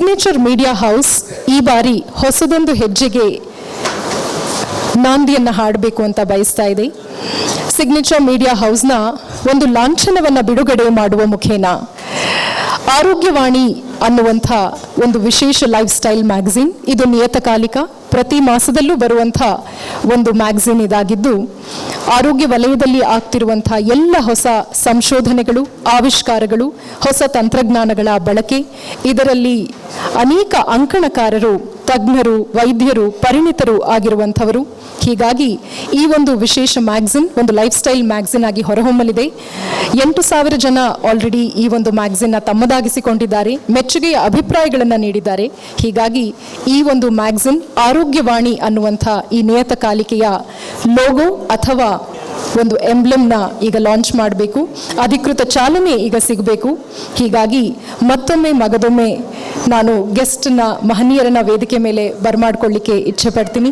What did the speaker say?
Signature media house ಈ ಬಾರಿ ಹೊಸದೊಂದು ಹೆಜ್ಜೆಗೆ ನಾಂದಿಯನ್ನು ಹಾಡಬೇಕು ಅಂತ ಬಯಸ್ತಾ ಇದೆ. ಸಿಗ್ನೇಚರ್ ಮೀಡಿಯಾ ಹೌಸ್ನ ಒಂದು ಲಾಂಛನವನ್ನು ಬಿಡುಗಡೆ ಮಾಡುವ ಮುಖೇನ ಆರೋಗ್ಯವಾಣಿ ಅನ್ನುವಂಥ ಒಂದು ವಿಶೇಷ ಲೈಫ್ ಸ್ಟೈಲ್ ಮ್ಯಾಗಝಿನ್, ಇದು ನಿಯತಕಾಲಿಕ, ಪ್ರತಿ ಮಾಸದಲ್ಲೂ ಬರುವಂಥ ಒಂದು ಮ್ಯಾಗಝಿನ್ ಇದಾಗಿದ್ದು, ಆರೋಗ್ಯ ವಲಯದಲ್ಲಿ ಆಗ್ತಿರುವಂಥ ಎಲ್ಲ ಹೊಸ ಸಂಶೋಧನೆಗಳು, ಆವಿಷ್ಕಾರಗಳು, ಹೊಸ ತಂತ್ರಜ್ಞಾನಗಳ ಬಳಕೆ, ಇದರಲ್ಲಿ ಅನೇಕ ಅಂಕಣಕಾರರು, ತಜ್ಞರು, ವೈದ್ಯರು, ಪರಿಣಿತರು ಆಗಿರುವಂಥವರು. ಹೀಗಾಗಿ ಈ ಒಂದು ವಿಶೇಷ ಮ್ಯಾಗಝಿನ್ ಒಂದು ಲೈಫ್ ಸ್ಟೈಲ್ ಮ್ಯಾಗಝಿನ್ ಆಗಿ ಹೊರಹೊಮ್ಮಲಿದೆ. 8,000 ಜನ ಆಲ್ರೆಡಿ ಈ ಒಂದು ಮ್ಯಾಗಝಿನ್ನ ತಮ್ಮದಾಗಿಸಿಕೊಂಡಿದ್ದಾರೆ, ಮೆಚ್ಚುಗೆಯ ಅಭಿಪ್ರಾಯಗಳನ್ನು ನೀಡಿದ್ದಾರೆ. ಹೀಗಾಗಿ ಈ ಒಂದು ಮ್ಯಾಗಝಿನ್ ಆರೋಗ್ಯವಾಣಿ ಅನ್ನುವಂಥ ಈ ನಿಯತಕಾಲಿಕೆಯ ಲೋಗೋ ಅಥವಾ ಒಂದು ಎಂಬ್ಲೆಮ್ನ ಈಗ ಲಾಂಚ್ ಮಾಡಬೇಕು, ಅಧಿಕೃತ ಚಾಲನೆ ಈಗ ಸಿಗಬೇಕು. ಹೀಗಾಗಿ ಮತ್ತೊಮ್ಮೆ ಮಗದೊಮ್ಮೆ ನಾನು ಗೆಸ್ಟ್ನ ಮಹನೀಯರನ್ನ ವೇದಿಕೆ ಮೇಲೆ ಬರಮಾಡ್ಕೊಳ್ಳಿಕ್ಕೆ ಇಚ್ಛೆ ಪಡ್ತೀನಿ.